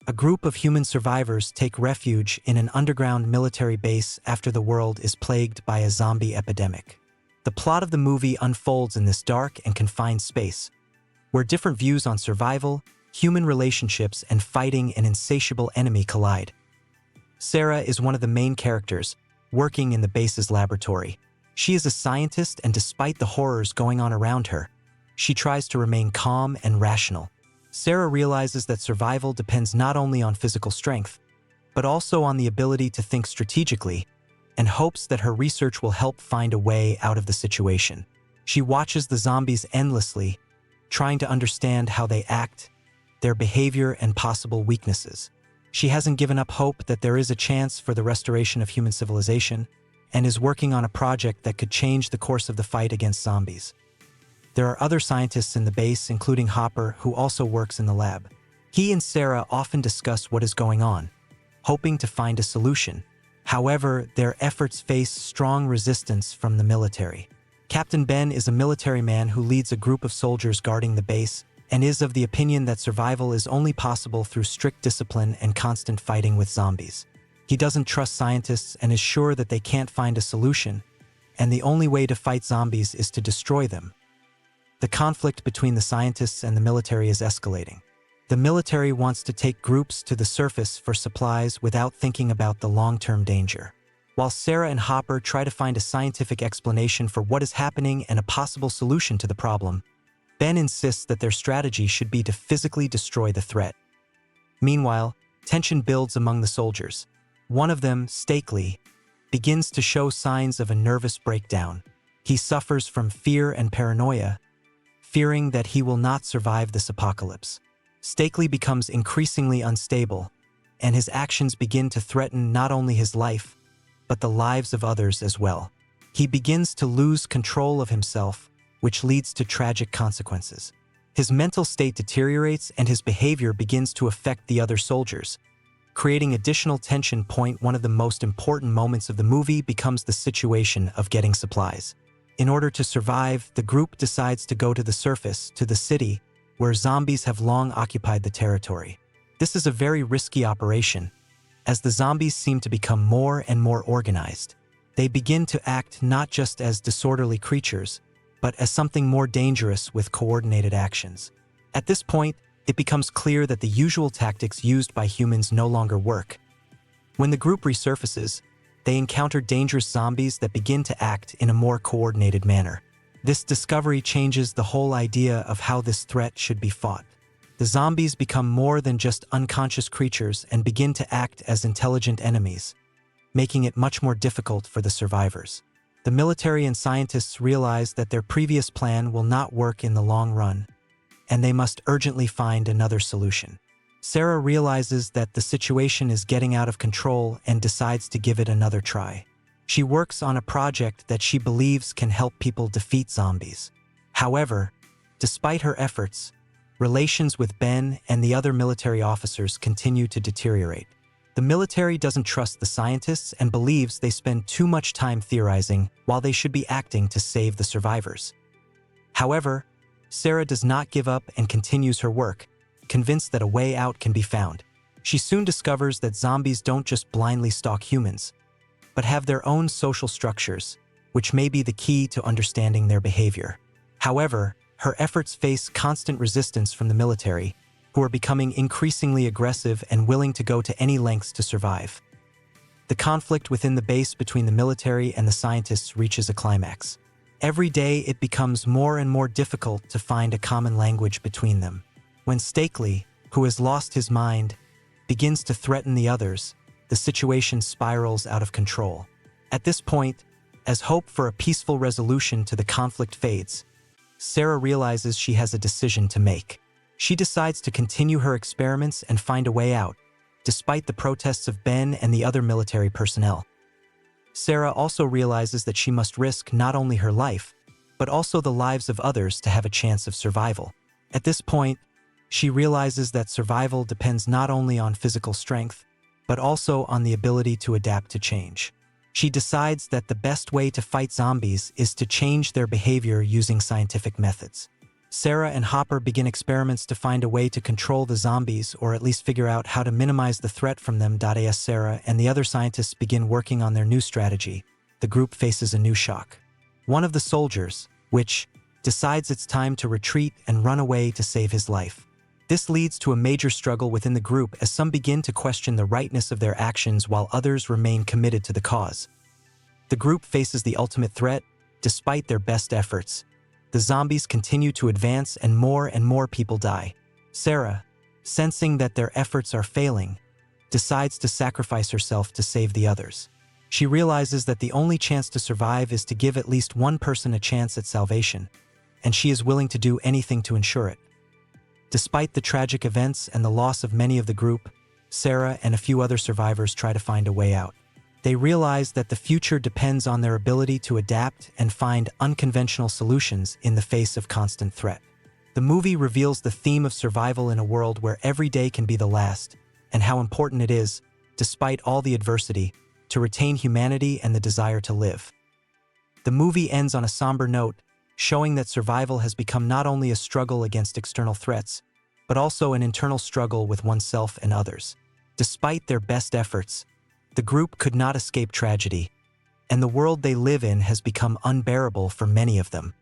A group of human survivors take refuge in an underground military base after the world is plagued by a zombie epidemic. The plot of the movie unfolds in this dark and confined space, where different views on survival, human relationships, and fighting an insatiable enemy collide. Sarah is one of the main characters, working in the base's laboratory. She is a scientist, and despite the horrors going on around her, she tries to remain calm and rational. Sarah realizes that survival depends not only on physical strength, but also on the ability to think strategically, and hopes that her research will help find a way out of the situation. She watches the zombies endlessly, trying to understand how they act, their behavior, and possible weaknesses. She hasn't given up hope that there is a chance for the restoration of human civilization, and is working on a project that could change the course of the fight against zombies. There are other scientists in the base, including Hopper, who also works in the lab. He and Sarah often discuss what is going on, hoping to find a solution. However, their efforts face strong resistance from the military. Captain Ben is a military man who leads a group of soldiers guarding the base, and is of the opinion that survival is only possible through strict discipline and constant fighting with zombies. He doesn't trust scientists and is sure that they can't find a solution, and the only way to fight zombies is to destroy them. The conflict between the scientists and the military is escalating. The military wants to take groups to the surface for supplies without thinking about the long-term danger. While Sarah and Hopper try to find a scientific explanation for what is happening and a possible solution to the problem, Ben insists that their strategy should be to physically destroy the threat. Meanwhile, tension builds among the soldiers. One of them, Stakely, begins to show signs of a nervous breakdown. He suffers from fear and paranoia, fearing that he will not survive this apocalypse. Stakely becomes increasingly unstable, and his actions begin to threaten not only his life, but the lives of others as well. He begins to lose control of himself, which leads to tragic consequences. His mental state deteriorates and his behavior begins to affect the other soldiers, creating additional tension. One of the most important moments of the movie becomes the situation of getting supplies. In order to survive, the group decides to go to the surface, to the city, where zombies have long occupied the territory. This is a very risky operation, as the zombies seem to become more and more organized. They begin to act not just as disorderly creatures, but as something more dangerous with coordinated actions. At this point, it becomes clear that the usual tactics used by humans no longer work. When the group resurfaces, they encounter dangerous zombies that begin to act in a more coordinated manner. This discovery changes the whole idea of how this threat should be fought. The zombies become more than just unconscious creatures and begin to act as intelligent enemies, making it much more difficult for the survivors. The military and scientists realize that their previous plan will not work in the long run, and they must urgently find another solution. Sarah realizes that the situation is getting out of control and decides to give it another try. She works on a project that she believes can help people defeat zombies. However, despite her efforts, relations with Ben and the other military officers continue to deteriorate. The military doesn't trust the scientists and believes they spend too much time theorizing while they should be acting to save the survivors. However, Sarah does not give up and continues her work, convinced that a way out can be found. She soon discovers that zombies don't just blindly stalk humans, but have their own social structures, which may be the key to understanding their behavior. However, her efforts face constant resistance from the military, who are becoming increasingly aggressive and willing to go to any lengths to survive. The conflict within the base between the military and the scientists reaches a climax. Every day it becomes more and more difficult to find a common language between them. When Stakely, who has lost his mind, begins to threaten the others, the situation spirals out of control. At this point, as hope for a peaceful resolution to the conflict fades, Sarah realizes she has a decision to make. She decides to continue her experiments and find a way out, despite the protests of Ben and the other military personnel. Sarah also realizes that she must risk not only her life, but also the lives of others to have a chance of survival. At this point, she realizes that survival depends not only on physical strength, but also on the ability to adapt to change. She decides that the best way to fight zombies is to change their behavior using scientific methods. Sarah and Hopper begin experiments to find a way to control the zombies or at least figure out how to minimize the threat from them. As Sarah and the other scientists begin working on their new strategy, the group faces a new shock. One of the soldiers, which decides it's time to retreat and run away to save his life. This leads to a major struggle within the group as some begin to question the rightness of their actions while others remain committed to the cause. The group faces the ultimate threat, despite their best efforts. The zombies continue to advance and more people die. Sarah, sensing that their efforts are failing, decides to sacrifice herself to save the others. She realizes that the only chance to survive is to give at least one person a chance at salvation, and she is willing to do anything to ensure it. Despite the tragic events and the loss of many of the group, Sarah and a few other survivors try to find a way out. They realize that the future depends on their ability to adapt and find unconventional solutions in the face of constant threat. The movie reveals the theme of survival in a world where every day can be the last, and how important it is, despite all the adversity, to retain humanity and the desire to live. The movie ends on a somber note, showing that survival has become not only a struggle against external threats, but also an internal struggle with oneself and others. Despite their best efforts, the group could not escape tragedy, and the world they live in has become unbearable for many of them.